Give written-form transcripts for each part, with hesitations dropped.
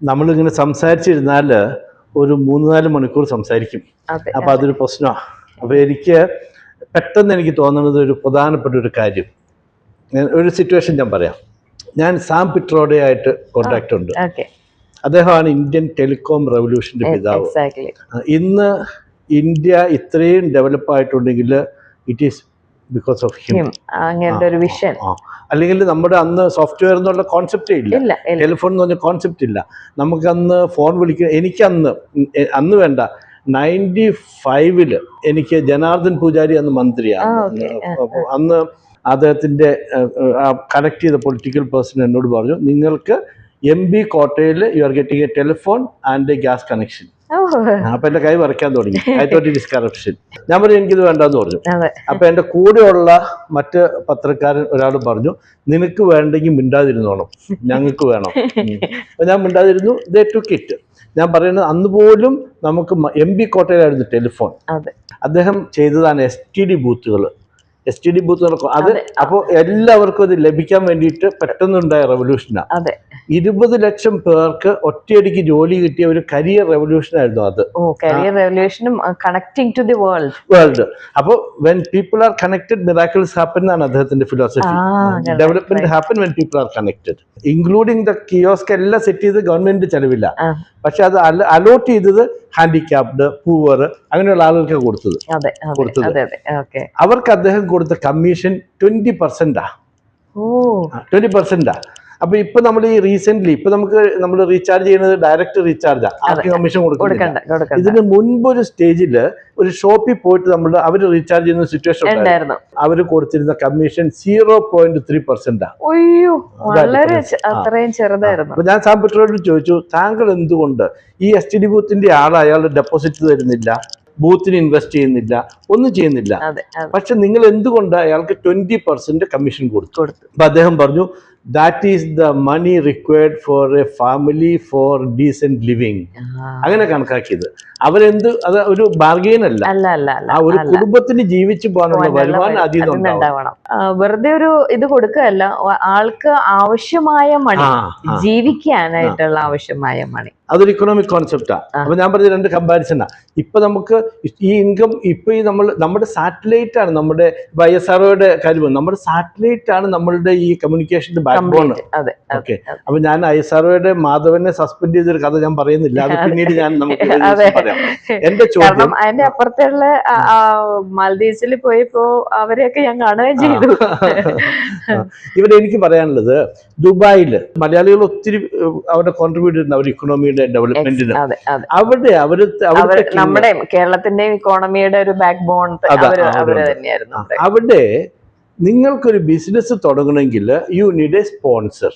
നമ്മളിങ്ങനെ സംസാരിച്ചിരുന്നാൽ ഒരു 3-4 മണിക്കൂർ സംസാരിക്കും. അപ്പോൾ അതൊരു പ്രശ്നമാണ്. അപ്പോൾ പെട്ടെന്ന് എനിക്ക് തോന്നുന്നത് ഒരു പ്രധാനപ്പെട്ട ഒരു കാര്യം, ഒരു സിറ്റുവേഷൻ ഞാൻ പറയാം. ഞാൻ സാം പിട്രോഡയായിട്ട് കോൺടാക്റ്റ് ഉണ്ട്. അദ്ദേഹമാണ് ഇന്ത്യൻ ടെലികോം റെവല്യൂഷൻ്റെ പിതാവ്. ഇന്ന് ഇന്ത്യ ഇത്രയും ഡെവലപ്പ് ആയിട്ടുണ്ടെങ്കിൽ it is because of him. അല്ലെങ്കിൽ നമ്മുടെ അന്ന് സോഫ്റ്റ്വെയർ എന്നുള്ള കോൺസെപ്റ്റേ ഇല്ല, ടെലിഫോൺ എന്ന് പറഞ്ഞ കോൺസെപ്റ്റ് ഇല്ല. നമുക്കന്ന് ഫോൺ വിളിക്കുക, അന്ന് വേണ്ട 95 എനിക്ക് ജനാർദ്ദൻ പൂജാരി അന്ന് മന്ത്രിയാണ്. അന്ന് അദ്ദേഹത്തിൻ്റെ കണക്ട് ചെയ്ത പൊളിറ്റിക്കൽ പേഴ്സൺ എന്നോട് പറഞ്ഞു, നിങ്ങൾക്ക് MB കോട്ടയിൽ you are getting A telephone and A gas connection. അപ്പൊ എന്റെ കൈ വരയ്ക്കാൻ തുടങ്ങി. I thought it is corruption. ഞാൻ പറഞ്ഞു എനിക്കിത് വേണ്ടെന്ന് പറഞ്ഞു. അപ്പൊ എന്റെ കൂടെയുള്ള മറ്റ് പത്രക്കാരൻ ഒരാൾ പറഞ്ഞു, നിനക്ക് വേണ്ടെങ്കിൽ മിണ്ടാതിരുന്നോണം, ഞങ്ങൾക്ക് വേണം. അപ്പൊ ഞാൻ മിണ്ടാതിരുന്നു. ദേ ടുക്ക് ഇറ്റ്. ഞാൻ പറയുന്നത് അന്ന് പോലും നമുക്ക് MB കോട്ടയിലായിരുന്നു ടെലിഫോൺ. അദ്ദേഹം ചെയ്തതാണ് STD ബൂത്തുകൾ. അത് അപ്പോൾ എല്ലാവർക്കും അത് ലഭിക്കാൻ വേണ്ടിയിട്ട് പെട്ടെന്നുണ്ടായ റെവല്യൂഷനാണ്. 20 ലക്ഷം പേർക്ക് ഒറ്റയടിക്ക് ജോലി കിട്ടിയ ഒരു കരിയർ റെവല്യൂഷൻ ആയിരുന്നു അത്. കരിയർ റെവല്യൂഷനും കണക്ടിങ് ടു ദി വേൾഡ്. അപ്പോൾ when people are connected miracles happen എന്നാണ് അദ്ദേഹത്തിന്റെ philosophy. Development happen when people are connected. Including the kiosk എല്ലാം സെറ്റ് ചെയ്ത് ഗവൺമെന്റ് ചെലവില്ല. പക്ഷെ അത് അലോട്ട് ചെയ്തത് ഹാൻഡിക്യാപ്ഡ്, പൂവർ, അങ്ങനെയുള്ള ആളുകൾക്ക് കൊടുത്തത്. അവർക്ക് അദ്ദേഹം കൊടുത്ത കമ്മീഷൻ 20%. 20%. അപ്പൊ ഇപ്പൊ നമ്മൾ ഈ റീസെന്റ് നമ്മൾ റീചാർജ് ചെയ്യുന്നത് ഡയറക്റ്റ് റീചാർജാ, ആർക്കും കമ്മീഷൻ കൊടുക്കുന്നില്ല. ഇതിന് മുൻപ് ഒരു സ്റ്റേജില് ഒരു ഷോപ്പിൽ പോയിട്ട് അവർ റീചാർജ് ചെയ്യുന്ന സിറ്റുവേഷൻ ഉണ്ടായിരുന്നു. അവർ കൊടുത്തിരുന്ന കമ്മീഷൻ 0.3%. അപ്പൊ ഞാൻ സാം പിട്രോയോട് ചോദിച്ചു, താങ്കൾ എന്തുകൊണ്ട് ഈ STD ബൂത്തിന്റെ അയാളുടെ ഡെപ്പോസിറ്റ് തരുന്നില്ല, ബൂത്തിന് ഇൻവെസ്റ്റ് ചെയ്യുന്നില്ല, ഒന്നും ചെയ്യുന്നില്ല, പക്ഷെ നിങ്ങൾ എന്തുകൊണ്ട് അയാൾക്ക് 20% കമ്മീഷൻ കൊടുത്തു? അപ്പൊ അദ്ദേഹം പറഞ്ഞു, that is the money required for a family for decent living. അങ്ങനെ കണക്കാക്കിയത് അത് ഒരു ബാർഗെയിൻ അല്ല, ആ ഒരു കുടുംബത്തിന് ജീവിച്ചു പോകാനുള്ള വരുമാനം അതിൽ നിന്നുണ്ടാവണം. വെറുതെ ഒരു ഇത് കൊടുക്കുകയല്ല, ആൾക്ക് ആവശ്യമായ മണി, ജീവിക്കാനായിട്ടുള്ള ആവശ്യമായ മണി. അതൊരു ഇക്കണോമിക് കോൺസെപ്റ്റാണ്. അപ്പൊ ഞാൻ പറഞ്ഞ 2 കമ്പാരിസണാ. ഇപ്പൊ നമുക്ക് ഈ ഇൻകം ഇപ്പൊ നമ്മുടെ സാറ്റലൈറ്റ് ആണ്, നമ്മുടെ ISROയുടെ കാര്യം, നമ്മുടെ സാറ്റലൈറ്റ് ആണ് നമ്മളുടെ ഈ കമ്മ്യൂണിക്കേഷന്റെ ബാക്ക്ബോൺ. ഓക്കെ. അപ്പൊ ഞാൻ ISROയുടെ മാധവനെ സസ്പെൻഡ് ചെയ്തൊരു കഥ ഞാൻ പറയുന്നില്ല, അത് പിന്നീട് നമുക്ക് പറയാം. എന്റെ ചോദ്യം, അതിന്റെ അപ്പുറത്തുള്ള മാൽദീവ്സിൽ പോയപ്പോ അവരെയൊക്കെ ഞാൻ കാണുകയും ചെയ്തു. ഇവിടെ എനിക്ക് പറയാനുള്ളത്, ദുബായില് മലയാളികൾ ഒത്തിരി അവരുടെ കോൺട്രിബ്യൂട്ട് ചെയ്യുന്ന അവർ ഇക്കണോമിയുടെ ഡെവലപ്മെന്റിന്. നമ്മുടെ കേരളത്തിന്റെയും ഇക്കോണമിയുടെ ഒരു ബാക്ക് ബോൺ അവര് തന്നെയായിരുന്നു. അവിടെ നിങ്ങൾക്കൊരു ബിസിനസ് തുടങ്ങണമെങ്കിൽ you need a sponsor.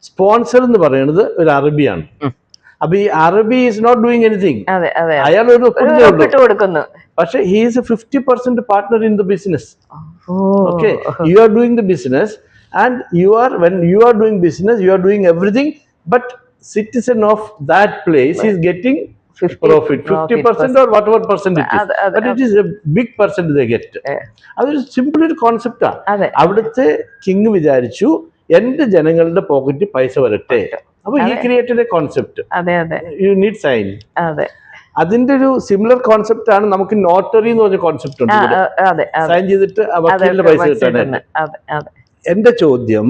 Sponsor എന്ന് പറയുന്നത് ഒരു അറബിയാണ്. അപ്പൊ ഈ അറബി ഈസ് നോട്ട് ഡൂയിങ് എനിത്തിങ്. അയാൾ ഒരു കൊടുക്കുന്നു, പക്ഷെ he is A 50% partner in the business. Okay, you are doing the business and when you are doing business, you are doing everything, but citizen of that place is getting profit 50% or whatever percent it is, but it is a big percent they get. അതൊരു simple ഒരു കോൺസെപ്റ്റാണ്. അവിടുത്തെ king വിചാരിച്ചു എന്റെ ജനങ്ങളുടെ പോക്കറ്റിൽ പൈസ വരട്ടെ. അപ്പൊ he created a concept. You need sign. അതിന്റെ ഒരു സിമിലർ കോൺസെപ്റ്റ് ആണ് നമുക്ക് നോട്ടറി എന്ന് പറഞ്ഞ കോൺസെപ്റ്റ് ഉണ്ട്. സൈൻ ചെയ്തിട്ട് വക്കീലിന്റെ പൈസ കിട്ടാനായിട്ട്. എന്റെ ചോദ്യം,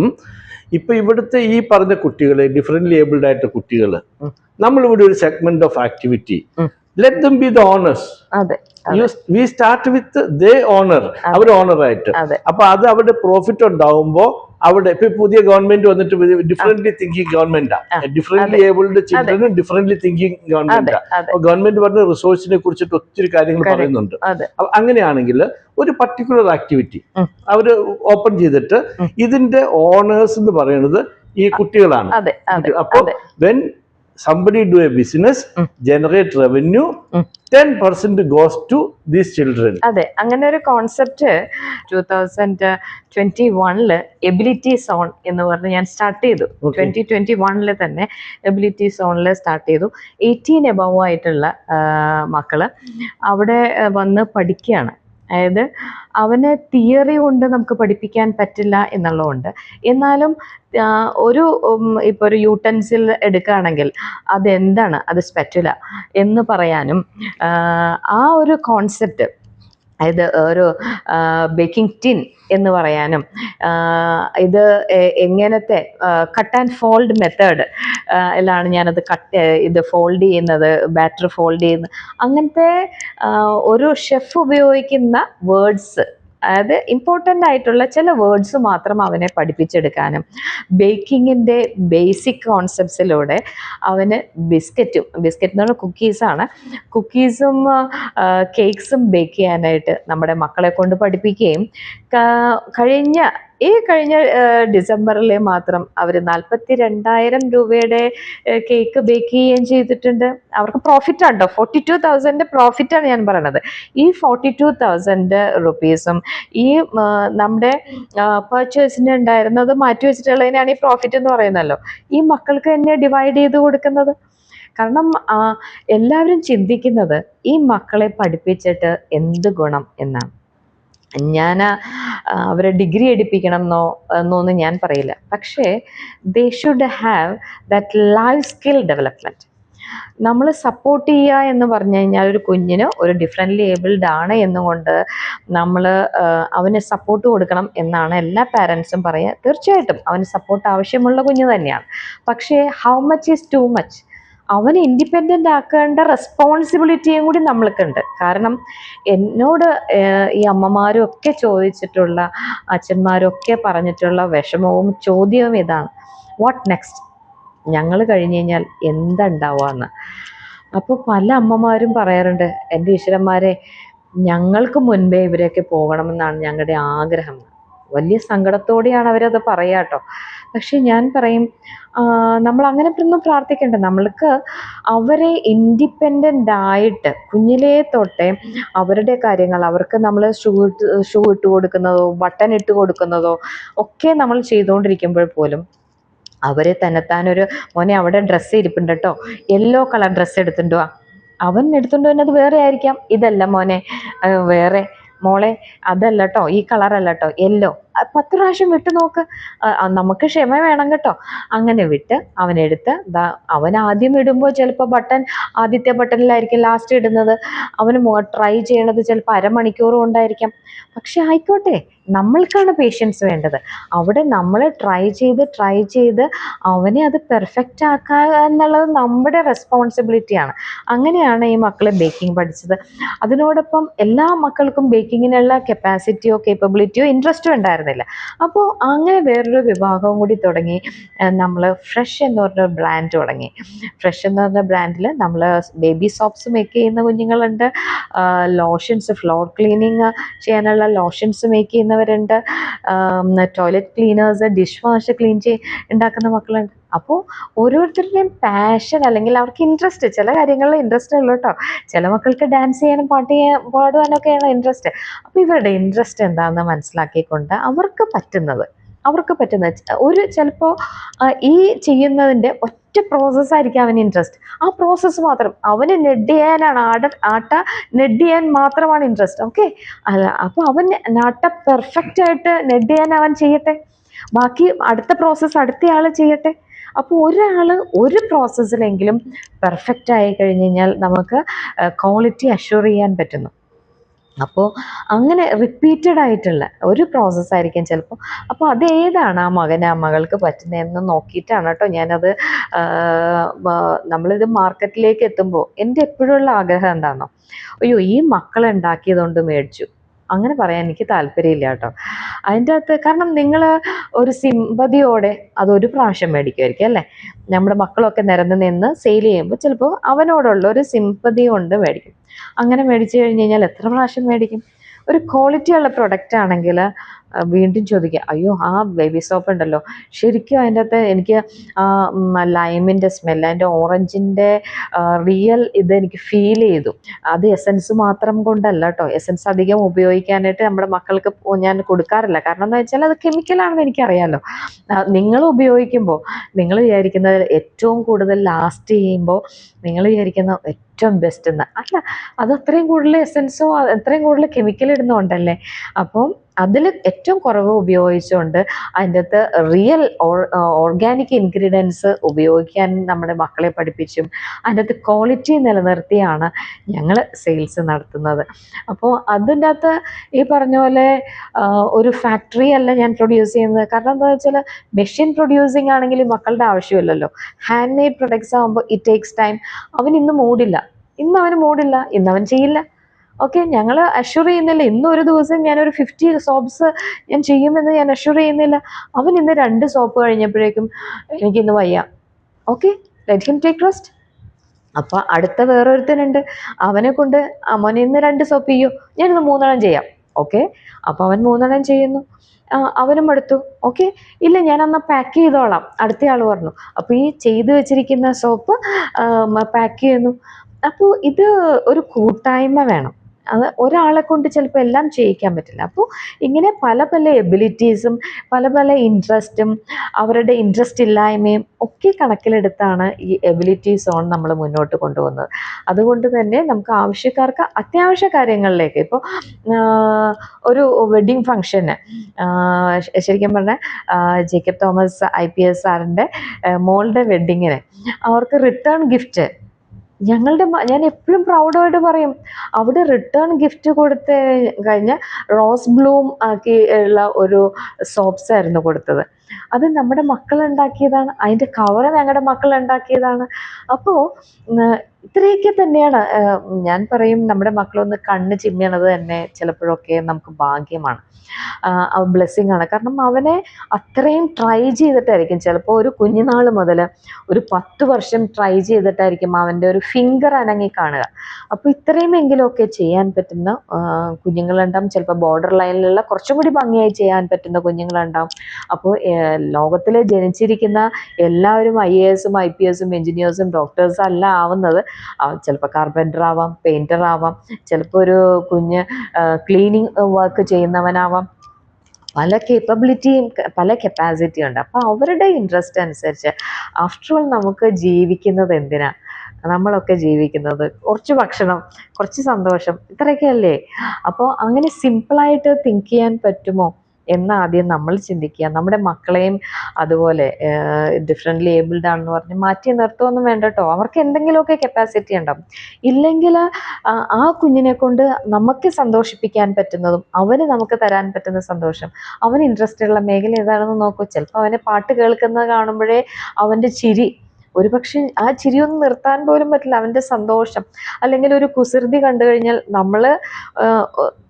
ഇപ്പൊ ഇവിടുത്തെ ഈ പറഞ്ഞ കുട്ടികളെ, ഡിഫറെന്റ്ലി ഏബിൾഡ് ആയിട്ട് കുട്ടികൾ, നമ്മളിവിടെ ഒരു segment of activity, let them be the owners. We start with the owner, അവർ ഓണറായിട്ട്. അപ്പൊ അത് അവരുടെ പ്രോഫിറ്റ് ഉണ്ടാവുമ്പോ അവിടെ ഇപ്പൊ പുതിയ ഗവൺമെന്റ് വന്നിട്ട് ഡിഫറെന്റ്ലി തിങ്കിങ് ഗവൺമെന്റാ, ഡിഫറെന്റ്ലി ഏബിൾഡ് ചിൽഡ്രനും ഡിഫറെന്റ്ലി തിങ്കിങ് ഗവൺമെന്റാ. അപ്പൊ ഗവൺമെന്റ് പറഞ്ഞ റിസോഴ്സിനെ കുറിച്ചിട്ട് ഒത്തിരി കാര്യങ്ങൾ പറയുന്നുണ്ട്. അപ്പൊ അങ്ങനെയാണെങ്കിൽ ഒരു പർട്ടിക്കുലർ ആക്ടിവിറ്റി അവര് ഓപ്പൺ ചെയ്തിട്ട് ഇതിന്റെ ഓണേഴ്സ് എന്ന് പറയുന്നത് ഈ കുട്ടികളാണ്. അപ്പൊ when somebody do a business, generate revenue, 10% goes to these children. അങ്ങനെ ഒരു കോൺസെപ്റ്റ് 2021 എബിലിറ്റി സോൺ എന്ന് പറഞ്ഞ് ഞാൻ സ്റ്റാർട്ട് ചെയ്തു. 2021 തന്നെ എബിലിറ്റി സോണിൽ സ്റ്റാർട്ട് ചെയ്തു. 18 എബവ് ആയിട്ടുള്ള മക്കള് അവിടെ വന്ന് പഠിക്കുകയാണ്. അതായത് അവന് തിയറി കൊണ്ട് നമുക്ക് പഠിപ്പിക്കാൻ പറ്റില്ല എന്നുള്ളതുകൊണ്ട്. എന്നാലും ഒരു ഇപ്പോൾ ഒരു യൂട്ടൻസിൽ എടുക്കുകയാണെങ്കിൽ അതെന്താണ്, അത് സ്പെറ്റുല എന്ന് പറയാനും ആ ഒരു കോൺസെപ്റ്റ്, അതായത് ഒരു ബേക്കിംഗ് ടിൻ എന്ന് പറയാനും ഇത് എങ്ങനത്തെ കട്ട് ആൻഡ് ഫോൾഡ് മെത്തേഡ് ാണ് ഞാനത് ഇത് ഫോൾഡ് ചെയ്യുന്നത്, ബാറ്റർ ഫോൾഡ് ചെയ്യുന്നത്, അങ്ങനത്തെ ഒരു ഷെഫ് ഉപയോഗിക്കുന്ന വേർഡ്സ്, അതായത് ഇമ്പോർട്ടൻ്റ് ആയിട്ടുള്ള ചില വേർഡ്സ് മാത്രം അവനെ പഠിപ്പിച്ചെടുക്കാനും ബേക്കിങ്ങിൻ്റെ ബേസിക് കോൺസെപ്റ്റ്സിലൂടെ അവന് ബിസ്ക്കറ്റ് എന്ന് പറഞ്ഞാൽ കുക്കീസാണ്, കുക്കീസും കേക്ക്സും ബേക്ക് ചെയ്യാനായിട്ട് നമ്മുടെ മക്കളെ കൊണ്ട് പഠിപ്പിക്കുകയും കഴിഞ്ഞ ഡിസംബറിൽ മാത്രം അവർ 42,000 രൂപയുടെ കേക്ക് ബേക്ക് ചെയ്യുകയും ചെയ്തിട്ടുണ്ട്. അവർക്ക് പ്രോഫിറ്റാണ് കേട്ടോ, 42,000 പ്രോഫിറ്റാണ് ഞാൻ പറയണത്. ഈ 42,000 റുപ്പീസും ഈ നമ്മുടെ പർച്ചേസിന് ഉണ്ടായിരുന്നത് മാറ്റി വെച്ചിട്ടുള്ളതിനാണ് ഈ പ്രോഫിറ്റ് എന്ന് പറയുന്നല്ലോ. ഈ മക്കൾക്ക് തന്നെ ഡിവൈഡ് ചെയ്ത് കൊടുക്കുന്നത്. കാരണം എല്ലാവരും ചിന്തിക്കുന്നത് ഈ മക്കളെ പഠിപ്പിച്ചിട്ട് എന്ത് ഗുണം എന്നാണ്. ഞാൻ അവരെ ഡിഗ്രി എടുപ്പിക്കണം എന്നൊന്നും ഞാൻ പറയില്ല, പക്ഷേ they should have that life skill development. നമ്മൾ സപ്പോർട്ട് ചെയ്യുക എന്ന് പറഞ്ഞു കഴിഞ്ഞാൽ ഒരു കുഞ്ഞിന് ഒരു ഡിഫറെൻ്റ്ലി ഏബിൾഡ് ആണ് എന്നുകൊണ്ട് നമ്മൾ അവന് സപ്പോർട്ട് കൊടുക്കണം എന്നാണ് എല്ലാ പാരൻസും പറയുക. തീർച്ചയായിട്ടും അവന് സപ്പോർട്ട് ആവശ്യമുള്ള കുഞ്ഞ് തന്നെയാണ്. പക്ഷേ how much is too much? അവന് ഇൻഡിപെൻഡൻ്റ് ആക്കേണ്ട റെസ്പോൺസിബിലിറ്റിയും കൂടി നമ്മൾക്കുണ്ട്. കാരണം എന്നോട് ഈ അമ്മമാരും ഒക്കെ ചോദിച്ചിട്ടുള്ള, അച്ഛന്മാരും ഒക്കെ പറഞ്ഞിട്ടുള്ള വിഷമവും ചോദ്യവും ഇതാണ്, വാട്ട് നെക്സ്റ്റ്? ഞങ്ങൾ കഴിഞ്ഞ് കഴിഞ്ഞാൽ എന്തുണ്ടാവുകയെന്ന്. അപ്പോൾ പല അമ്മമാരും പറയാറുണ്ട്, എൻ്റെ ഈശ്വരന്മാരെ, ഞങ്ങൾക്ക് മുൻപേ ഇവരെയൊക്കെ പോകണമെന്നാണ് ഞങ്ങളുടെ ആഗ്രഹം. വലിയ സങ്കടത്തോടെയാണ് അവരത് പറയുക കേട്ടോ. പക്ഷെ ഞാൻ പറയും, നമ്മൾ അങ്ങനെ ഒന്നും പ്രാർത്ഥിക്കേണ്ട. നമ്മൾക്ക് അവരെ ഇൻഡിപെൻഡൻ്റ് ആയിട്ട് കുഞ്ഞിലേ തൊട്ടേ അവരുടെ കാര്യങ്ങൾ, അവർക്ക് നമ്മൾ ഷൂ ഇട്ട് കൊടുക്കുന്നതോ ബട്ടൺ ഇട്ട് കൊടുക്കുന്നതോ ഒക്കെ നമ്മൾ ചെയ്തുകൊണ്ടിരിക്കുമ്പോൾ പോലും അവരെ തന്നെത്താനൊരു മോനെ അവിടെ ഡ്രസ്സ് ഇരിപ്പുണ്ട് കേട്ടോ, യെല്ലോ കളർ ഡ്രസ്സ് എടുത്തുണ്ടോ, അവൻ എടുത്തുകൊണ്ട് വരുന്നത് വേറെ ആയിരിക്കാം, ഇതല്ല മോനെ വേറെ, മോളെ അതല്ല കേട്ടോ, ഈ കളറല്ല കേട്ടോ, യെല്ലോ. 10 പ്രാവശ്യം വിട്ട് നോക്ക്, നമുക്ക് ക്ഷമ വേണം കേട്ടോ. അങ്ങനെ വിട്ട് അവനെടുത്ത് അവൻ ആദ്യം ഇടുമ്പോൾ ചിലപ്പോൾ ആദ്യത്തെ ബട്ടണിലായിരിക്കും ലാസ്റ്റ് ഇടുന്നത്. അവന് ട്രൈ ചെയ്യണത് ചിലപ്പോൾ അരമണിക്കൂർ കൊണ്ടായിരിക്കാം. പക്ഷെ ആയിക്കോട്ടെ, നമ്മൾക്കാണ് പേഷ്യൻസ് വേണ്ടത്. അവിടെ നമ്മൾ ട്രൈ ചെയ്ത് അവനെ അത് പെർഫെക്റ്റ് ആക്കുക എന്നുള്ളത് നമ്മുടെ റെസ്പോൺസിബിലിറ്റിയാണ്. അങ്ങനെയാണ് ഈ മക്കൾ ബേക്കിംഗ് പഠിച്ചത്. അതിനോടൊപ്പം എല്ലാ മക്കൾക്കും ബേക്കിങ്ങിനുള്ള കപ്പാസിറ്റിയോ കേപ്പബിലിറ്റിയോ ഇൻട്രസ്റ്റും ഉണ്ടായിരുന്നില്ല. അപ്പോൾ അങ്ങനെ വേറൊരു വിഭാഗവും കൂടി തുടങ്ങി. നമ്മൾ ഫ്രഷ് എന്ന് പറഞ്ഞ ബ്രാൻഡ് തുടങ്ങി. ഫ്രഷ് എന്ന് പറഞ്ഞ ബ്രാൻഡിൽ നമ്മൾ ബേബി സോപ്സ് മേക്ക് ചെയ്യുന്ന കുഞ്ഞുങ്ങളുണ്ട്, ലോഷൻസ്, ഫ്ലോർ ക്ലീനിങ് ചെയ്യാനുള്ള ലോഷൻസ് മേക്ക് ചെയ്യുന്നവരുണ്ട്, ടോയ്ലറ്റ് ക്ലീനേഴ്സ്, ഡിഷ് വാഷ് ഉണ്ടാക്കുന്ന മക്കളുണ്ട്. അപ്പോൾ ഓരോരുത്തരുടെയും പാഷൻ അല്ലെങ്കിൽ അവർക്ക് ഇൻട്രസ്റ്റ്, ചില കാര്യങ്ങളിൽ ഇൻട്രസ്റ്റ് ഉള്ളൂ കേട്ടോ. ചില മക്കൾക്ക് ഡാൻസ് ചെയ്യാനും പാടുവാനൊക്കെയാണ് ഇൻട്രസ്റ്റ്. അപ്പോൾ ഇവരുടെ ഇൻട്രസ്റ്റ് എന്താണെന്ന് മനസ്സിലാക്കിക്കൊണ്ട് അവർക്ക് പറ്റുന്നത് ഒരു ചിലപ്പോൾ ഈ ചെയ്യുന്നതിൻ്റെ ഒറ്റ പ്രോസസ്സായിരിക്കും അവന് ഇൻട്രസ്റ്റ്. ആ പ്രോസസ്സ് മാത്രം അവന് നെഡ് ചെയ്യാനാണ്, ആട്ട നെഡ് ചെയ്യാൻ മാത്രമാണ് ഇൻട്രസ്റ്റ്. ഓക്കെ, അല്ല അപ്പോൾ അവൻ ആട്ട പെർഫെക്റ്റ് ആയിട്ട് നെഡ് ചെയ്യാൻ അവൻ ചെയ്യട്ടെ, ബാക്കി അടുത്ത പ്രോസസ്സ് അടുത്തയാൾ ചെയ്യട്ടെ. അപ്പോൾ ഒരാൾ ഒരു പ്രോസസ്സിലെങ്കിലും പെർഫെക്റ്റ് ആയി കഴിഞ്ഞ് കഴിഞ്ഞാൽ നമുക്ക് ക്വാളിറ്റി അഷ്യൂർ ചെയ്യാൻ പറ്റുന്നു. അപ്പോൾ അങ്ങനെ റിപ്പീറ്റഡ് ആയിട്ടുള്ള ഒരു പ്രോസസ്സായിരിക്കും ചിലപ്പോൾ. അപ്പോൾ അതേതാണ് ആ മകൾക്ക് പറ്റുന്നതെന്ന് നോക്കിയിട്ടാണ് കേട്ടോ ഞാനത് നമ്മളിത് മാർക്കറ്റിലേക്ക് എത്തുമ്പോൾ എൻ്റെ എപ്പോഴുള്ള ആഗ്രഹം എന്താണെന്നോ, അയ്യോ ഈ മക്കളുണ്ടാക്കിയതുകൊണ്ട് മേടിച്ചു, അങ്ങനെ പറയാൻ എനിക്ക് താല്പര്യമില്ല കേട്ടോ. അതിൻ്റെ അകത്ത് കാരണം നിങ്ങൾ ഒരു സിമ്പതിയോടെ അതൊരു പ്രാവശ്യം മേടിക്കുമായിരിക്കും അല്ലേ. നമ്മുടെ മക്കളൊക്കെ നിരന്ന് നിന്ന് സെയിൽ ചെയ്യുമ്പോൾ ചിലപ്പോൾ അവനോടുള്ള ഒരു സിമ്പതി കൊണ്ട് മേടിക്കും. അങ്ങനെ മേടിച്ചു കഴിഞ്ഞ് കഴിഞ്ഞാൽ എത്ര പ്രാവശ്യം മേടിക്കും? ഒരു ക്വാളിറ്റി ഉള്ള പ്രൊഡക്റ്റ് ആണെങ്കിൽ വീണ്ടും ചോദിക്കുക, അയ്യോ ആ ബേബി സോപ്പ് ഉണ്ടല്ലോ, ശരിക്കും അതിൻ്റെ അകത്ത് എനിക്ക് ആ ലൈമിൻ്റെ സ്മെല്ല്, അതിൻ്റെ ഓറഞ്ചിൻ്റെ റിയൽ ഇതെനിക്ക് ഫീൽ ചെയ്തു. അത് എസൻസ് മാത്രം കൊണ്ടല്ല കേട്ടോ, എസൻസ് അധികം ഉപയോഗിക്കാനായിട്ട് നമ്മുടെ മക്കൾക്ക് ഞാൻ കൊടുക്കാറില്ല. കാരണം എന്താ വെച്ചാൽ അത് കെമിക്കലാണെന്ന് എനിക്കറിയാമല്ലോ. നിങ്ങൾ ഉപയോഗിക്കുമ്പോൾ നിങ്ങൾ വിചാരിക്കുന്നത് ഏറ്റവും കൂടുതൽ ലാസ്റ്റ് ചെയ്യുമ്പോൾ നിങ്ങൾ വിചാരിക്കുന്ന ഏറ്റവും ബെസ്റ്റ് എന്ന്. അല്ല, അത് അത്രയും കൂടുതൽ എസെൻസോ അത്രയും കൂടുതൽ കെമിക്കൽ ഇടുന്നുണ്ടല്ലേ. അപ്പം അതിൽ ഏറ്റവും കുറവ് ഉപയോഗിച്ചുകൊണ്ട് അതിൻ്റെ അകത്ത് റിയൽ ഓർഗാനിക് ഇൻഗ്രീഡിയൻസ് ഉപയോഗിക്കാൻ നമ്മുടെ മക്കളെ പഠിപ്പിച്ചും അതിൻ്റെ അകത്ത് ക്വാളിറ്റി നിലനിർത്തിയാണ് ഞങ്ങൾ സെയിൽസ് നടത്തുന്നത്. അപ്പോൾ അതിൻ്റെ അകത്ത് ഈ പറഞ്ഞ പോലെ ഒരു ഫാക്ടറി അല്ല ഞാൻ പ്രൊഡ്യൂസ് ചെയ്യുന്നത്. കാരണം എന്താ വെച്ചാൽ മെഷീൻ പ്രൊഡ്യൂസിങ് ആണെങ്കിൽ മക്കളുടെ ആവശ്യമില്ലല്ലോ. ഹാൻഡ് മെയ്ഡ് പ്രൊഡക്ട്സ് ആകുമ്പോൾ ഇറ്റ് ടേക്സ് ടൈം. അവൻ ഇന്ന് മൂടില്ല, ഇന്ന് അവൻ ചെയ്യില്ല. ഓക്കെ, ഞങ്ങൾ അഷ്യൂർ ചെയ്യുന്നില്ല ഇന്ന് ഒരു ദിവസം ഞാനൊരു 50 സോപ്സ് ഞാൻ ചെയ്യുമെന്ന് ഞാൻ അഷ്യൂർ ചെയ്യുന്നില്ല. അവൻ ഇന്ന് 2 സോപ്പ് കഴിഞ്ഞപ്പോഴേക്കും എനിക്കിന്ന് വയ്യ, okay let him take rest. അപ്പോൾ അടുത്ത വേറൊരുത്തനുണ്ട്, അവനെ കൊണ്ട് മോനെ ഇന്ന് 2 സോപ്പ് ചെയ്യൂ, ഞാനിന്ന് 3 ചെയ്യാം. ഓക്കെ, അപ്പോൾ അവൻ 3 ചെയ്യുന്നു. അവനും അടുത്തു. ഓക്കെ, ഇല്ല ഞാൻ അന്ന് പാക്ക് ചെയ്തോളാം, അടുത്തയാൾ പറഞ്ഞു. അപ്പോൾ ഈ ചെയ്തു വെച്ചിരിക്കുന്ന സോപ്പ് പാക്ക് ചെയ്യുന്നു. അപ്പോൾ ഇത് ഒരു കൂട്ടായ്മ വേണം. അത് ഒരാളെ കൊണ്ട് ചിലപ്പോൾ എല്ലാം ചെയ്യിക്കാൻ പറ്റില്ല. അപ്പോൾ ഇങ്ങനെ പല പല എബിലിറ്റീസും പല പല ഇൻട്രസ്റ്റും അവരുടെ ഇൻട്രസ്റ്റ് ഇല്ലായ്മയും ഒക്കെ കണക്കിലെടുത്താണ് ഈ എബിലിറ്റി സോൺ നമ്മൾ മുന്നോട്ട് കൊണ്ടുപോകുന്നത്. അതുകൊണ്ട് തന്നെ നമുക്ക് ആവശ്യക്കാർക്ക് അത്യാവശ്യ കാര്യങ്ങളിലേക്ക്, ഇപ്പോൾ ഒരു വെഡ്ഡിങ് ഫംഗ്ഷന് ശരിക്കും പറഞ്ഞാൽ ജേക്കബ് തോമസ് IPS സാറിൻ്റെ മോളുടെ വെഡ്ഡിങ്ങിന് അവർക്ക് റിട്ടേൺ ഗിഫ്റ്റ് ഞാൻ എപ്പോഴും പ്രൗഡായിട്ട് പറയും, അവിടെ റിട്ടേൺ ഗിഫ്റ്റ് കൊടുത്ത് കഴിഞ്ഞ റോസ് ബ്ലൂം ആക്കി ഉള്ള ഒരു സോപ്സ് ആയിരുന്നു കൊടുത്തത്. അത് നമ്മുടെ മക്കൾ ഉണ്ടാക്കിയതാണ്, അതിൻ്റെ കവറ് ഞങ്ങളുടെ മക്കൾ ഉണ്ടാക്കിയതാണ്. അപ്പോൾ ഇത്രയൊക്കെ തന്നെയാണ് ഞാൻ പറയും, നമ്മുടെ മക്കളൊന്ന് കണ്ണ് ചിമ്മിയണത് തന്നെ ചിലപ്പോഴൊക്കെ നമുക്ക് ഭാഗ്യമാണ്, ബ്ലെസ്സിങ് ആണ്. കാരണം അവനെ അത്രയും ട്രൈ ചെയ്തിട്ടായിരിക്കും, ചിലപ്പോൾ ഒരു കുഞ്ഞുനാൾ മുതൽ ഒരു 10 വർഷം ട്രൈ ചെയ്തിട്ടായിരിക്കും അവൻ്റെ ഒരു ഫിംഗർ അനങ്ങി കാണുക. അപ്പോൾ ഇത്രയുമെങ്കിലുമൊക്കെ ചെയ്യാൻ പറ്റുന്ന കുഞ്ഞുങ്ങളുണ്ടാവും. ചിലപ്പോൾ ബോർഡർ ലൈനിലുള്ള കുറച്ചും കൂടി ഭംഗിയായി ചെയ്യാൻ പറ്റുന്ന കുഞ്ഞുങ്ങളുണ്ടാവും. അപ്പോൾ ലോകത്തിൽ ജനിച്ചിരിക്കുന്ന എല്ലാവരും IASഉം IPSഉം എഞ്ചിനീയേഴ്സും ഡോക്ടേഴ്സും അല്ല ആവുന്നത്. ചിലപ്പോൾ കാർപ്പൻ്റർ ആവാം, പെയിൻറ്റർ ആവാം, ചിലപ്പോൾ ഒരു കുഞ്ഞ് ക്ലീനിങ് വർക്ക് ചെയ്യുന്നവനാവാം. പല കേപ്പബിലിറ്റിയും പല കപ്പാസിറ്റിയും ഉണ്ട്. അപ്പോൾ അവരുടെ ഇൻട്രസ്റ്റ് അനുസരിച്ച് ആഫ്റ്റർ ഓൾ നമുക്ക് ജീവിക്കുന്നത് എന്തിനാ, നമ്മളൊക്കെ ജീവിക്കുന്നത് കുറച്ച് ഭക്ഷണം, കുറച്ച് സന്തോഷം, ഇത്രയൊക്കെ അല്ലേ. അപ്പോൾ അങ്ങനെ സിമ്പിളായിട്ട് തിങ്ക് ചെയ്യാൻ പറ്റുമോ എന്നാദ്യം നമ്മൾ ചിന്തിക്കുക. നമ്മുടെ മക്കളെയും അതുപോലെ ഡിഫറെൻ്റ്ലി ഏബിൾഡ് ആണെന്ന് പറഞ്ഞ് മാറ്റി നിർത്തുമൊന്നും വേണ്ട കേട്ടോ. അവർക്ക് എന്തെങ്കിലുമൊക്കെ കപ്പാസിറ്റി ഉണ്ടാവും. ഇല്ലെങ്കിൽ ആ കുഞ്ഞിനെ കൊണ്ട് നമുക്ക് സന്തോഷിപ്പിക്കാൻ പറ്റുന്നതും അവന് നമുക്ക് തരാൻ പറ്റുന്ന സന്തോഷം, അവന് ഇൻട്രസ്റ്റ് ഉള്ള മേഖല ഏതാണെന്ന് നോക്കൂ. ചിലപ്പോൾ അവനെ പാട്ട് കേൾക്കുന്നത് കാണുമ്പോഴേ അവൻ്റെ ചിരി, ഒരുപക്ഷെ ആ ചിരിയൊന്നും നിർത്താൻ പോലും പറ്റില്ല, അവൻ്റെ സന്തോഷം. അല്ലെങ്കിൽ ഒരു കുസൃതി കണ്ടു കഴിഞ്ഞാൽ നമ്മൾ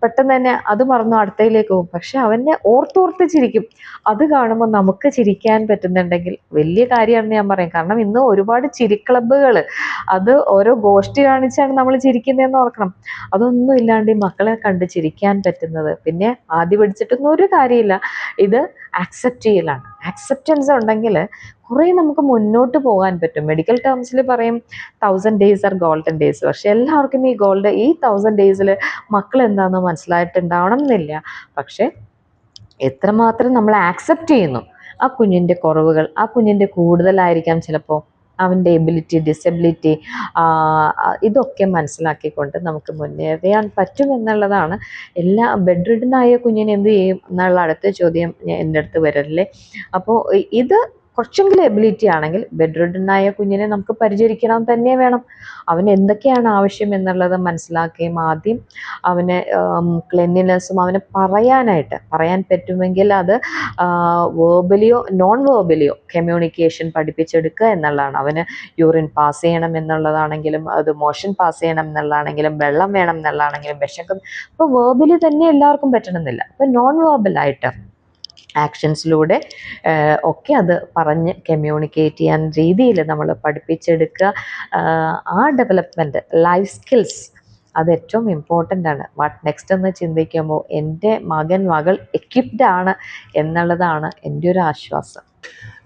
പെട്ടെന്ന് തന്നെ അത് മറന്നു അടുത്തയിലേക്ക് പോകും. പക്ഷെ അവനെ ഓർത്തോർത്ത് ചിരിക്കും. അത് കാണുമ്പോൾ നമുക്ക് ചിരിക്കാൻ പറ്റുന്നുണ്ടെങ്കിൽ വലിയ കാര്യമാണെന്ന് ഞാൻ പറയും. കാരണം ഇന്ന് ഒരുപാട് ചിരി ക്ലബ്ബുകൾ, അത് ഓരോ ഗോഷ്ഠി കാണിച്ചാണ് നമ്മൾ ചിരിക്കുന്നതെന്ന് ഓർക്കണം. അതൊന്നും ഇല്ലാണ്ട് ഈ മക്കളെ കണ്ട് ചിരിക്കാൻ പറ്റുന്നത് പിന്നെ ആദ്യം പിടിച്ചിട്ടൊന്നും ഒരു കാര്യമില്ല. ഇത് ആക്സെപ്റ്റ് ചെയ്യലാണ്. ആക്സെപ്റ്റൻസ് ഉണ്ടെങ്കിൽ കുറേ നമുക്ക് മുന്നോട്ട് പോകാൻ പറ്റും. മെഡിക്കൽ ടേംസിൽ പറയും 1000 days ആർ ഗോൾഡൻ ഡേയ്സ്. പക്ഷെ എല്ലാവർക്കും ഈ 1000 days മക്കൾ എന്താണെന്ന് മനസ്സിലായിട്ടുണ്ടാവണം എന്നില്ല. പക്ഷെ എത്രമാത്രം നമ്മൾ ആക്സെപ്റ്റ് ചെയ്യുന്നു ആ കുഞ്ഞിൻ്റെ കുറവുകൾ, ആ കുഞ്ഞിൻ്റെ കൂടുതലായിരിക്കാം ചിലപ്പോൾ അവൻ്റെ എബിലിറ്റി, ഡിസബിലിറ്റി, ഇതൊക്കെ മനസ്സിലാക്കിക്കൊണ്ട് നമുക്ക് മുന്നേറിയാൻ പറ്റുമെന്നുള്ളതാണ്. എല്ലാ ബെഡ് റിഡനായ കുഞ്ഞിനെ എന്ത് ചെയ്യും എന്നുള്ള അടുത്ത ചോദ്യം എൻ്റെ അടുത്ത് വരല്ലേ. അപ്പോൾ ഇത് കുറച്ചെങ്കിലും എബിലിറ്റി ആണെങ്കിൽ ബെഡ് റിഡനായ കുഞ്ഞിനെ നമുക്ക് പരിചരിക്കണം തന്നെ വേണം. അവന് എന്തൊക്കെയാണ് ആവശ്യം എന്നുള്ളത് മനസ്സിലാക്കുകയും ആദ്യം അവന് ക്ലെൻലിനെസ്സും അവന് പറയാൻ പറ്റുമെങ്കിൽ അത് വേർബലിയോ നോൺ വേർബലിയോ കമ്മ്യൂണിക്കേഷൻ പഠിപ്പിച്ചെടുക്കുക എന്നുള്ളതാണ്. അവന് യൂറിൻ പാസ് ചെയ്യണം എന്നുള്ളതാണെങ്കിലും അത് മോഷൻ പാസ് ചെയ്യണം എന്നുള്ളതാണെങ്കിലും വെള്ളം വേണം എന്നുള്ളതാണെങ്കിലും വിശക്കും. അപ്പോൾ വേർബലി തന്നെ എല്ലാവർക്കും പറ്റണമെന്നില്ല. അപ്പോൾ നോൺ വേർബലായിട്ട് ആക്ഷൻസിലൂടെ ഒക്കെ അത് പറഞ്ഞ് കമ്മ്യൂണിക്കേറ്റ് ചെയ്യാൻ രീതിയിൽ നമ്മൾ പഠിപ്പിച്ചെടുക്കുക. ആ ഡെവലപ്മെൻറ്റ്, ലൈഫ് സ്കിൽസ്, അത് ഏറ്റവും ഇമ്പോർട്ടൻ്റ് ആണ്. വാട്ട് നെക്സ്റ്റ് എന്ന് ചിന്തിക്കുമ്പോൾ എൻ്റെ മകൾ എക്വിപ്ഡ് ആണ് എന്നുള്ളതാണ് എൻ്റെ ഒരു ആശ്വാസം.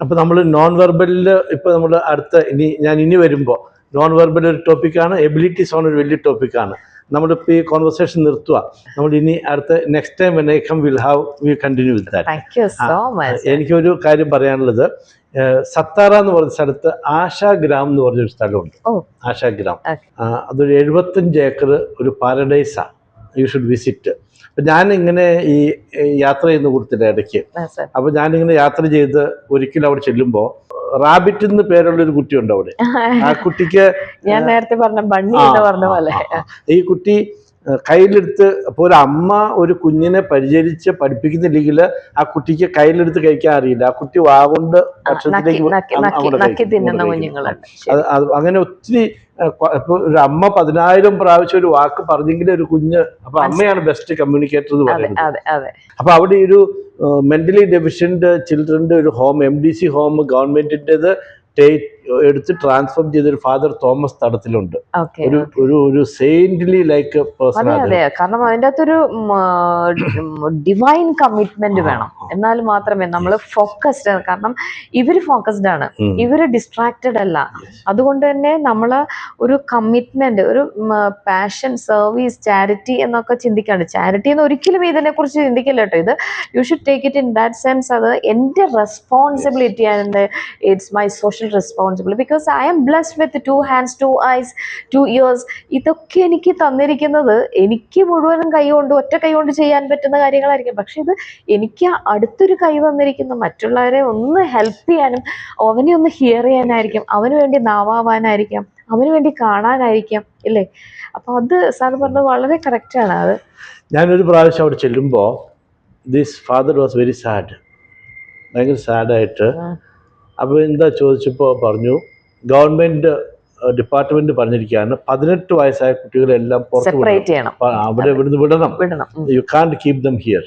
അപ്പോൾ നമ്മൾ നോൺ വെർബലിൽ ഇപ്പോൾ നമ്മൾ അടുത്ത ഞാൻ ഇനി വരുമ്പോൾ നോൺ വെർബൽ ഒരു ടോപ്പിക്കാണ്, എബിലിറ്റീസ് ആണ് ഒരു വലിയ ടോപ്പിക്കാണ്. നമ്മളിപ്പോൾ ഈ കോൺവെർസേഷൻ നിർത്തുക. നമ്മൾ ഇനി അടുത്ത next time when I come we'll continue with that. Thank you so much. എനിക്കൊരു കാര്യം പറയാനുള്ളത്, സത്താറ എന്ന് പറഞ്ഞ സ്ഥലത്ത് ആശാഗ്രാം എന്ന് പറഞ്ഞൊരു സ്ഥലമുണ്ട്. ആശാഗ്രാം, അതൊരു 75 ഏക്കർ ഒരു പാരഡൈസാണ്. You should visit. അപ്പം ഞാനിങ്ങനെ ഈ യാത്ര ചെയ്യുന്ന കൂട്ടത്തില്ല ഇടയ്ക്ക്. അപ്പം ഞാനിങ്ങനെ യാത്ര ചെയ്ത് ഒരിക്കലും അവിടെ ചെല്ലുമ്പോൾ റാബിറ്റ് എന്ന് പേരുള്ളൊരു കുട്ടിയുണ്ട് അവിടെ. ആ കുട്ടിക്ക് ഞാൻ നേരത്തെ പറഞ്ഞ ബണ്ണി എന്ന് പറഞ്ഞ പോലെ ഈ കുട്ടി കയ്യിലെടുത്ത്, അപ്പോൾ ഒരു അമ്മ ഒരു കുഞ്ഞിനെ പരിചരിച്ച് പഠിപ്പിക്കുന്നില്ലെങ്കിൽ ആ കുട്ടിക്ക് കയ്യിലെടുത്ത് കഴിക്കാൻ അറിയില്ല. ആ കുട്ടി വാഗൊണ്ട് ഭക്ഷണത്തിലേക്ക് അങ്ങനെ ഒത്തിരി. ഇപ്പൊ ഒരു അമ്മ 10,000 പ്രാവശ്യം ഒരു വാക്ക് പറഞ്ഞെങ്കിലും ഒരു കുഞ്ഞ്, അപ്പൊ അമ്മയാണ് ബെസ്റ്റ് കമ്മ്യൂണിക്കേറ്റർ എന്ന് പറയുന്നത്. അപ്പൊ അവിടെ ഒരു മെന്റലി ഡെഫിഷ്യന്റ് ചിൽഡ്രന്റെ ഒരു ഹോം, MDC ഹോം ഗവൺമെന്റിൻ്റെത് എടുത്ത് ട്രാൻസ്ഫോം ചെയ്തൊരു ഫാദർ തോമസ് തടത്തിലുണ്ട്. ഒരു സെയിന്റ്ലി ലൈക്ക് പേഴ്സൺ. അതെ, കാരണം അതിൻ്റെ അകത്തൊരു ഡിവൈൻ കമ്മിറ്റ്മെന്റ് വേണം. എന്നാൽ മാത്രമേ നമ്മൾ ഫോക്കസ്ഡ്, കാരണം ഇവര് ഫോക്കസ്ഡ് ആണ്, ഇവര് ഡിസ്ട്രാക്റ്റഡ് അല്ല. അതുകൊണ്ട് തന്നെ നമ്മള് ഒരു കമ്മിറ്റ്മെന്റ്, ഒരു പാഷൻ, സർവീസ്, ചാരിറ്റി എന്നൊക്കെ ചിന്തിക്കാണ്. ചാരിറ്റി എന്ന് ഒരിക്കലും ഇതിനെ കുറിച്ച് ചിന്തിക്കില്ല കേട്ടോ. ഇത് you should take it in that sense. അത് എൻ്റെ responsibility and it's my social responsibility, because I am blessed with 2 hands 2 eyes 2 ears. ഇതൊക്കെ എനിക്ക് തന്നിരിക്കുന്നത് എനിക്ക് മുഴുവനും കൈകൊണ്ട്, ഒറ്റ കൈകൊണ്ട് ചെയ്യാൻ പറ്റുന്ന കാര്യങ്ങളായിരിക്കും. പക്ഷെ ഇത് എനിക്ക് അടുത്തൊരു കൈ തന്നിരിക്കുന്ന മറ്റുള്ളവരെ ഒന്ന് ഹെൽപ്പ് ചെയ്യാനും അവനെ ഒന്ന് ഹിയർ ചെയ്യാനായിരിക്കും, അവന് വേണ്ടി നാവാവാനായിരിക്കാം, അവന് വേണ്ടി കാണാനായിരിക്കാം, ഇല്ലേ? അപ്പൊ അത് സാർ പറഞ്ഞത് വളരെ കറക്റ്റാണ്. അത് ഞാനൊരു പ്രാവശ്യം അവിടെ ചെല്ലുമ്പോൾ this father was very sad, ഭയങ്കര സാഡായിട്ട്. അപ്പോൾ എന്താ ചോദിച്ചപ്പോൾ പറഞ്ഞു, ഗവൺമെന്റ് ഡിപ്പാർട്ട്മെന്റ് പറഞ്ഞിരിക്കുകയാണ് 18 വയസ്സായ കുട്ടികളെല്ലാം പുറത്ത് അവിടെ ഇവിടുന്ന് വിടണം. You can't keep them here.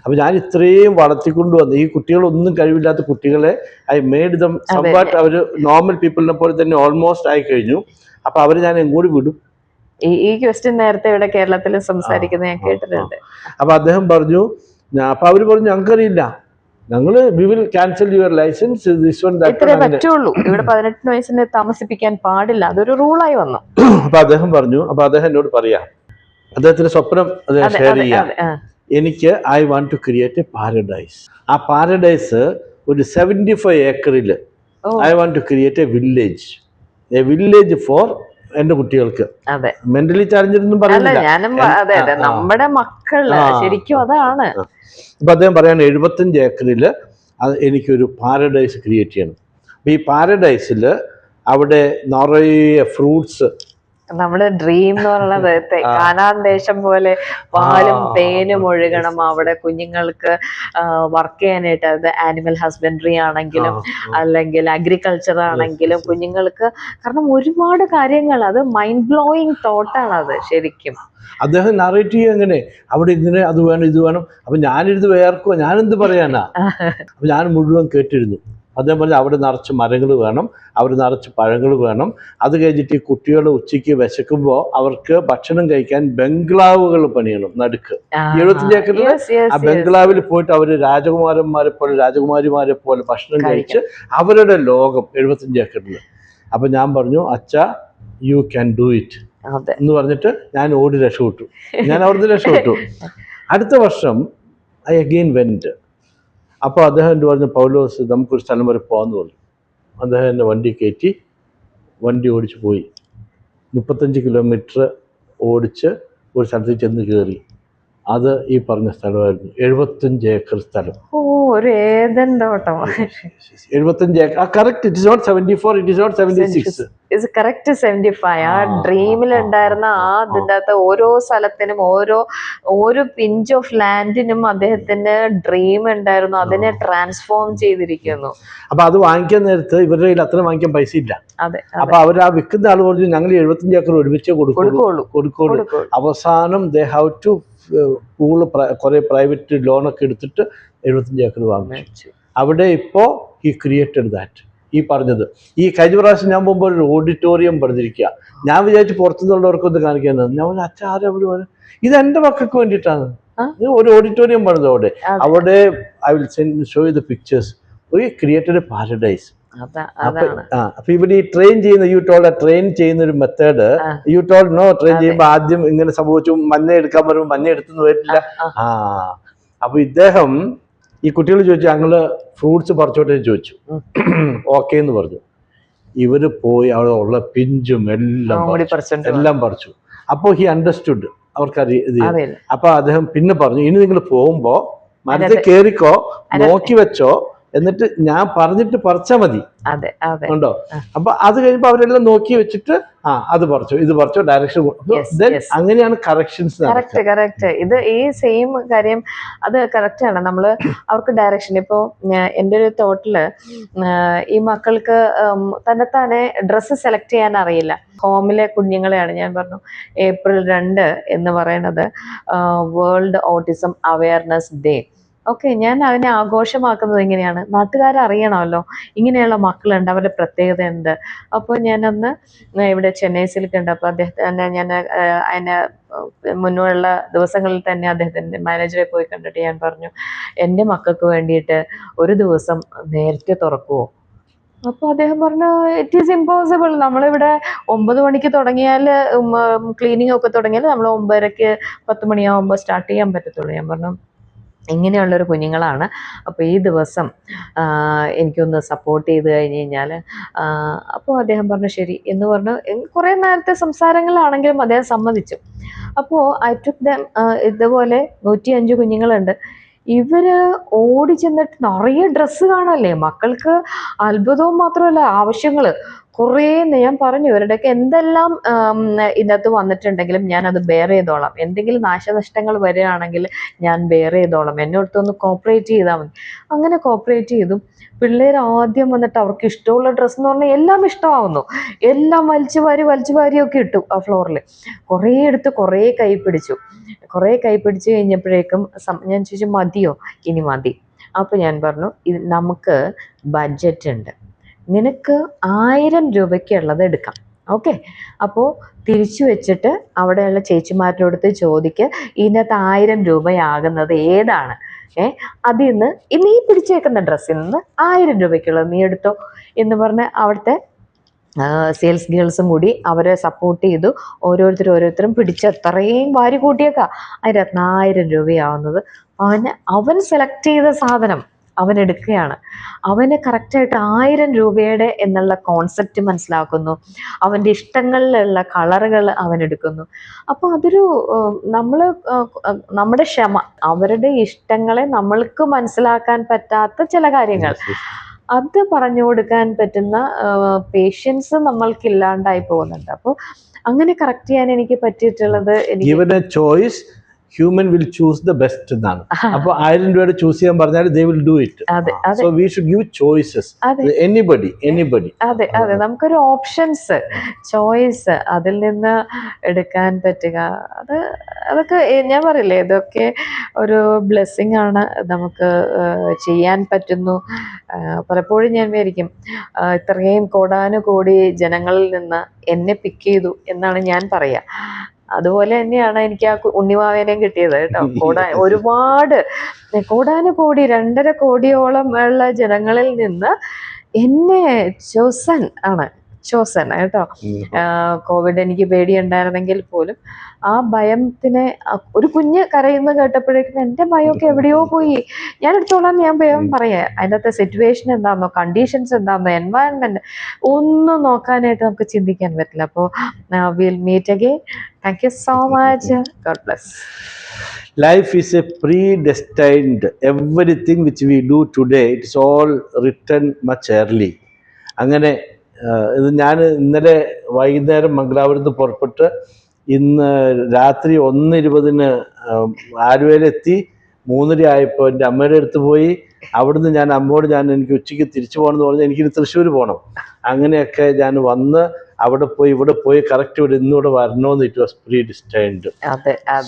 അപ്പൊ ഞാൻ ഇത്രയും വളർത്തിക്കൊണ്ടുവന്ന് ഈ കുട്ടികളൊന്നും കഴിവില്ലാത്ത കുട്ടികളെ ഐ മെയ്ഡ് ദം സംവാട്ട്, അവർ നോർമൽ പീപ്പിളിനെ പോലെ തന്നെ ഓൾമോസ്റ്റ് ആയി കഴിഞ്ഞു. അപ്പൊ അവര് ഞാൻ എങ്ങോട്ട് വിടും? ഈ ക്വസ്റ്റ്യൻ നേരത്തെ ഇവിടെ കേരളത്തിൽ സംസാരിക്കുന്നത് ഞാൻ കേട്ടിട്ടുണ്ട്. അപ്പൊ അദ്ദേഹം പറഞ്ഞു, അപ്പൊ അവര് പറഞ്ഞു ഞങ്ങൾക്കറിയില്ല, ഞങ്ങള് we will cancel your licence, ഇത്രേ പറ്റുള്ളൂ, ഇവിടെ 18 വയസ്സിന് താമസിപ്പിക്കാൻ പാടില്ല, അതൊരു റൂളായി വന്നു. അപ്പൊ അദ്ദേഹം പറഞ്ഞു, അപ്പൊ അദ്ദേഹം എന്നോട് പറയാ, അദ്ദേഹത്തിന്റെ സ്വപ്നം അദ്ദേഹം ഷെയർ ചെയ്യാം. എനിക്ക് I want to create a paradise. ആ പാരഡൈസ് ഒരു 75 ഏക്കറിൽ I want to create a village for എന്റെ കുട്ടികൾക്ക്. മെന്റലി ചാലഞ്ചൊന്നും പറയുന്നില്ല, നമ്മുടെ മക്കള് ശരിക്കും അതാണ്. അപ്പൊ അദ്ദേഹം പറയാണ് 75 ഏക്കറിൽ എനിക്കൊരു പാരഡൈസ് ക്രിയേറ്റ് ചെയ്യണം. അപ്പൊ ഈ പാരഡൈസിൽ അവിടെ നിറയെ ഫ്രൂട്ട്സ്, നമ്മുടെ ഡ്രീം എന്ന് പറയുന്നത് കാനാൻ ദേശം പോലെ പാലും തേനും ഒഴുകണം അവിടെ കുഞ്ഞുങ്ങൾക്ക് വർക്ക് ചെയ്യാനായിട്ട്. അത് ആനിമൽ ഹസ്ബൻഡറി ആണെങ്കിലും അല്ലെങ്കിൽ അഗ്രികൾച്ചർ ആണെങ്കിലും കുഞ്ഞുങ്ങൾക്ക്, കാരണം ഒരുപാട് കാര്യങ്ങൾ, അത് മൈൻഡ് ബ്ലോയിങ് തോട്ടാണ് അത് ശരിക്കും. അദ്ദേഹം നറേറ്റ് ചെയ്യും എങ്ങനെ, അവിടെ ഇങ്ങനെ അത് വേണം ഇത് വേണം. അപ്പൊ ഞാനിരുന്ന് വേർക്കുക, ഞാനെന്ത് പറയാനാ? അപ്പൊ ഞാൻ മുഴുവൻ കേട്ടിരുന്നു. അദ്ദേഹം പറഞ്ഞു അവിടെ നിറച്ച് മരങ്ങൾ വേണം, അവിടെ നിറച്ച് പഴങ്ങൾ വേണം. അത് കഴിഞ്ഞിട്ട് ഈ കുട്ടികൾ ഉച്ചയ്ക്ക് വിശക്കുമ്പോൾ അവർക്ക് ഭക്ഷണം കഴിക്കാൻ ബംഗ്ലാവുകൾ പണിയണം നടുക്ക്. 75 ഏക്കറിൽ ആ ബംഗ്ലാവിൽ പോയിട്ട് അവർ രാജകുമാരിമാരെ പോലെ ഭക്ഷണം കഴിച്ച് അവരുടെ ലോകം 75 ഏക്കറിൽ. അപ്പൊ ഞാൻ പറഞ്ഞു, അച്ഛാ യു ക്യാൻ ഡു ഇറ്റ് എന്ന് പറഞ്ഞിട്ട് ഞാൻ ഓടി രക്ഷപ്പെട്ടു. ഞാൻ അവിടുന്ന് രക്ഷപ്പെട്ടു. അടുത്ത വർഷം ഐ അഗെയിൻ വെന്റ്. അപ്പോൾ അദ്ദേഹം എൻ്റെ പറഞ്ഞു, പൗലോസ് നമുക്കൊരു സ്ഥലം വരെ പോകാമെന്ന് പറഞ്ഞു. അദ്ദേഹം എന്നെ വണ്ടി കയറ്റി, വണ്ടി ഓടിച്ച് പോയി. 35 കിലോമീറ്റർ ഓടിച്ച് ഒരു സ്ഥലത്തേക്ക് ചെന്ന് കയറി. അത് ഈ പറഞ്ഞ സ്ഥലമായിരുന്നു, 75 ഏക്കർ സ്ഥലം. ഒരു ഏദൻ തോട്ടം. 75 acre. Correct. It is not 74, it is not 76. Is correct 75. ആ ഡ്രീമിൽ ഉണ്ടായിരുന്ന ആ ഇതിൻ്റെ അകത്ത് ഓരോ സ്ഥലത്തിനും ഓരോ പിഞ്ച് ഓഫ് ലാൻഡിനും അദ്ദേഹത്തിന്റെ ഡ്രീം ഉണ്ടായിരുന്നു, അതിനെ ട്രാൻസ്ഫോം ചെയ്തിരിക്കുന്നു. അപ്പൊ അത് വാങ്ങിക്കാൻ നേരത്ത് ഇവരുടെ കയ്യിൽ അത്ര വാങ്ങിക്കാൻ പൈസ ഇല്ല. അപ്പൊ അവർ ആ വിൽക്കുന്ന ആൾ പറഞ്ഞു, ഞങ്ങൾ 75 ഏക്കർ ഒരുമിച്ച് കൊടുക്കുള്ളൂ. അവസാനം ദേ ഹാവ് ടു കുറെ പ്രൈവറ്റ് ലോണൊക്കെ എടുത്തിട്ട് 75 ഏക്കർ വാങ്ങിച്ചു. അവിടെ ഇപ്പോ ഹി ക്രിയേറ്റഡ് ദാറ്റ്. ഈ പറഞ്ഞത്, ഈ കഴിഞ്ഞ പ്രാവശ്യം ഞാൻ പോകുമ്പോൾ ഒരു ഓഡിറ്റോറിയം പറഞ്ഞിരിക്കുക. ഞാൻ വിചാരിച്ചു പുറത്തുനിന്നുള്ളവർക്കൊന്ന് കാണിക്കാൻ. ഞാൻ അച്ഛൻ ആരും ഇത് എന്റെ മക്കൾക്ക് വേണ്ടിയിട്ടാണ് ഒരു ഓഡിറ്റോറിയം പണിത് അവിടെ. I will show you the pictures. V created A paradise. അതാണ്. അപ്പൊ ഇവിടെ ഈ ട്രെയിൻ ചെയ്യുന്ന ട്രെയിൻ ചെയ്യുന്ന ഒരു മെത്തേഡ് ട്രെയിൻ ചെയ്യുമ്പോ ആദ്യം ഇങ്ങനെ സംഭവിച്ചു, മഞ്ഞ എടുക്കാൻ പറയുമ്പോൾ മഞ്ഞ എടുത്തെന്ന് വരില്ല. അപ്പൊ ഇദ്ദേഹം ഈ കുട്ടികൾ ചോദിച്ചു, ഞങ്ങള് ഫ്രൂട്ട്സ് പറിച്ചോട്ടെ ചോദിച്ചു. ഓക്കെ എന്ന് പറഞ്ഞു. ഇവര് പോയി അവിടെ ഉള്ള പിഞ്ചും എല്ലാം പറിച്ചു. അപ്പോ ഹി അണ്ടർസ്റ്റുഡ്, അവർക്കറിയാം. അപ്പൊ അദ്ദേഹം പിന്നെ പറഞ്ഞു, ഇനി നിങ്ങൾ പോകുമ്പോ മരത്തിൽ കേറിക്കോ, നോക്കി വെച്ചോ, എന്നിട്ട് ഞാൻ പറഞ്ഞിട്ട് പറിച്ചാ മതി. ഉണ്ടോ? അപ്പൊ അത് കഴിയുമ്പോ അവരെല്ലാം നോക്കി വെച്ചിട്ട് അത് പറിച്ചോ, ഇത് പറിച്ചോ, ഡയറക്ഷൻ. അങ്ങനെയാണ് കറക്ഷൻസ്. കറക്റ്റ്. ഇത് ഈ സെയിം കാര്യം അത് കറക്റ്റ് ആണ്. നമ്മള് അവർക്ക് ഡയറക്ഷൻ. ഇപ്പോ എൻ്റെ ഒരു തോട്ടില് ഈ മക്കൾക്ക് തന്നെത്താനെ ഡ്രസ്സ് സെലക്ട് ചെയ്യാൻ അറിയില്ല. ഹോമിലെ കുഞ്ഞുങ്ങളെയാണ് ഞാൻ പറഞ്ഞു. April 2 എന്ന് പറയുന്നത് world autism awareness day. Okay, ഞാൻ അതിനെ ആഘോഷമാക്കുന്നത് എങ്ങനെയാണ്, നാട്ടുകാരറിയണമല്ലോ ഇങ്ങനെയുള്ള മക്കളുണ്ട്, അവരുടെ പ്രത്യേകത എന്ത്. അപ്പോൾ ഞാനന്ന് ഇവിടെ ചെന്നൈ സിൽക്ക് ഉണ്ട്. അപ്പോൾ അദ്ദേഹത്തെ ഞാൻ അതിന് മുന്നുള്ള ദിവസങ്ങളിൽ തന്നെ അദ്ദേഹത്തിൻ്റെ മാനേജറെ പോയി കണ്ടിട്ട് ഞാൻ പറഞ്ഞു, എൻ്റെ മക്കൾക്ക് വേണ്ടിയിട്ട് ഒരു ദിവസം നേരത്തെ തുറക്കുമോ? അപ്പോൾ അദ്ദേഹം പറഞ്ഞു, ഇറ്റ് ഈസ് ഇമ്പോസിബിൾ. നമ്മളിവിടെ 9 മണിക്ക് തുടങ്ങിയാൽ ക്ലീനിങ് ഒക്കെ തുടങ്ങിയാൽ നമ്മൾ 9:30 10 മണിയാകുമ്പോൾ സ്റ്റാർട്ട് ചെയ്യാൻ പറ്റത്തുള്ളൂ. ഞാൻ പറഞ്ഞു, ഇങ്ങനെയുള്ളൊരു കുഞ്ഞുങ്ങളാണ്, അപ്പോൾ ഈ ദിവസം എനിക്കൊന്ന് സപ്പോർട്ട് ചെയ്ത് കഴിഞ്ഞ് കഴിഞ്ഞാൽ. അപ്പോൾ അദ്ദേഹം പറഞ്ഞു ശരി എന്ന് പറഞ്ഞു. കുറേ നേരത്തെ സംസാരങ്ങളാണെങ്കിലും അദ്ദേഹം സമ്മതിച്ചു. അപ്പോൾ ഐ ടുക്ക് ദം. ഇതുപോലെ 105 കുഞ്ഞുങ്ങളുണ്ട്. ഇവര് ഓടി ചെന്നിട്ട് നിറയെ ഡ്രസ്സ് കാണല്ലേ. മക്കൾക്ക് അത്ഭുതവും മാത്രമല്ല, ആവശ്യങ്ങൾ കുറേ. ഞാൻ പറഞ്ഞു, ഇവരുടെയൊക്കെ എന്തെല്ലാം ഇതിനകത്ത് വന്നിട്ടുണ്ടെങ്കിലും ഞാൻ അത് ബെയർ ചെയ്തോളാം. എന്തെങ്കിലും നാശനഷ്ടങ്ങൾ വരികയാണെങ്കിൽ ഞാൻ ബെയർ ചെയ്തോളാം, എന്നോടത്തൊന്ന് കോപ്പറേറ്റ് ചെയ്താൽ മതി. അങ്ങനെ കോപ്പറേറ്റ് ചെയ്തു. പിള്ളേർ ആദ്യം വന്നിട്ട് അവർക്ക് ഇഷ്ടമുള്ള ഡ്രസ്സ് എന്ന് പറഞ്ഞാൽ എല്ലാം ഇഷ്ടമാവുന്നു. എല്ലാം വലിച്ചു വാരിയൊക്കെ ഇട്ടു ആ ഫ്ലോറിൽ. കുറേ എടുത്ത് കുറേ കൈ പിടിച്ചു കഴിഞ്ഞപ്പോഴേക്കും ഞാൻ ചോദിച്ചു, മതിയോ? ഇനി മതി. അപ്പോൾ ഞാൻ പറഞ്ഞു, ഇത് നമുക്ക് ബഡ്ജറ്റ് ഉണ്ട്, നിനക്ക് 1000 രൂപയ്ക്കുള്ളത് എടുക്കാം. ഓക്കെ, അപ്പോൾ തിരിച്ചു വെച്ചിട്ട് അവിടെയുള്ള ചേച്ചിമാരോടുത്ത് ചോദിക്കുക, ഇതിനകത്ത് 1000 രൂപയാകുന്നത് ഏതാണ്? അതിൽ നിന്ന് നീ പിടിച്ചേക്കുന്ന ഡ്രസ്സിൽ നിന്ന് 1000 രൂപയ്ക്കുള്ളത് നീ എടുത്തോ എന്ന് പറഞ്ഞ് അവിടുത്തെ സെയിൽസ് ഗേൾസും കൂടി അവരെ സപ്പോർട്ട് ചെയ്തു. ഓരോരുത്തരും പിടിച്ച് അത്രയും വാരി കൂട്ടിയേക്കാം. അതിനകത്ത് 1000 രൂപയാവുന്നത് അവൻ സെലക്ട് ചെയ്ത സാധനം അവൻ എടുക്കുകയാണ്. അവന് കറക്റ്റായിട്ട് 1000 രൂപയുടെ എന്നുള്ള കോൺസെപ്റ്റ് മനസ്സിലാക്കുന്നു. അവൻ്റെ ഇഷ്ടങ്ങളിലുള്ള കളറുകൾ അവൻ എടുക്കുന്നു. അപ്പോൾ അതൊരു നമ്മുടെ ക്ഷമ, അവരുടെ ഇഷ്ടങ്ങളെ നമ്മൾക്ക് മനസ്സിലാക്കാൻ പറ്റാത്ത ചില കാര്യങ്ങൾ, അത് പറഞ്ഞു കൊടുക്കാൻ പറ്റുന്ന പേഷ്യൻസ് നമ്മൾക്ക് ഇല്ലാണ്ടായി പോകുന്നുണ്ട്. അപ്പോൾ അങ്ങനെ കറക്റ്റ് ചെയ്യാൻ എനിക്ക് പറ്റിയിട്ടുള്ളത്, choice human will choose the best എന്നാണ്. അപ്പോൾ 1000 രൂപയുടെ ചൂസ് ചെയ്യാൻ പറഞ്ഞാൽ they will do it. So we should give choices. Anybody. അതെ, നമുക്കൊരു ഓപ്ഷൻസ്, ചോയ്സ് അതിൽ നിന്ന് എടുക്കാൻ പറ്റുക, അതൊക്കെ ഞാൻ പറയില്ലേ, ഇതൊക്കെ ഒരു ബ്ലെസ്സിങ് ആണ്. നമുക്ക് ചെയ്യാൻ പറ്റുന്നു. പലപ്പോഴും ഞാൻ വിചാരിക്കും, ഇത്രയും കോടാനുകോടി ജനങ്ങളിൽ നിന്ന് എന്നെ പിക്ക് ചെയ്തു എന്നാണ് ഞാൻ പറയുക. അതുപോലെ തന്നെയാണ് എനിക്ക് ആ ഉണ്ണിവാവേനെയും കിട്ടിയത് കേട്ടോ. ഒരുപാട് കോടാനുകോടി 2.5 കോടിയോളം ഉള്ള ജനങ്ങളിൽ നിന്ന് എന്നെ ചോസൻ കേട്ടോ. കോവിഡ് എനിക്ക് പേടിയുണ്ടായിരുന്നെങ്കിൽ പോലും ആ ഭയത്തിനെ, ഒരു കുഞ്ഞ് കരയുന്ന കേട്ടപ്പോഴേക്കും എൻ്റെ ഭയമൊക്കെ എവിടെയോ പോയി. ഞാൻ എടുത്തോളാം, ഞാൻ ഭയം പറയാം. അതിനകത്തെ സിറ്റുവേഷൻ എന്താണെന്നോ, കണ്ടീഷൻസ് എന്താണെന്നോ, എൻവയൺമെന്റ് ഒന്നും നോക്കാനായിട്ട് നമുക്ക് ചിന്തിക്കാൻ പറ്റില്ല. അപ്പോൾ will meet again. Thank you so much. God bless. Life is a predestined. Everything which we do today, it's all written much early. അങ്ങനെ ഇത് ഞാൻ ഇന്നലെ വൈകുന്നേരം മംഗലാപുരത്ത് പുറപ്പെട്ട് ഇന്ന് രാത്രി 1:20 ആലുവയിലെത്തി. 3:30 ആയപ്പോൾ എൻ്റെ അമ്മയുടെ അടുത്ത് പോയി. അവിടുന്ന് ഞാൻ അമ്മയോട് എനിക്ക് ഉച്ചയ്ക്ക് തിരിച്ചു പോകണമെന്ന് പറഞ്ഞാൽ എനിക്കിനി തൃശ്ശൂർ പോകണം. അങ്ങനെയൊക്കെ ഞാൻ വന്ന് അവിടെ പോയി ഇവിടെ പോയി കറക്റ്റ് ഇവിടെ ഇന്നിവിടെ വരണമെന്ന്. It was predestined.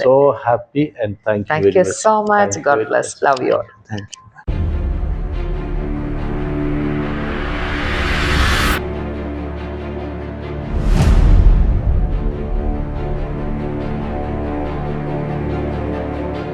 So happy and thank you very much. Thank you so much. God bless. Love you all. Thank you.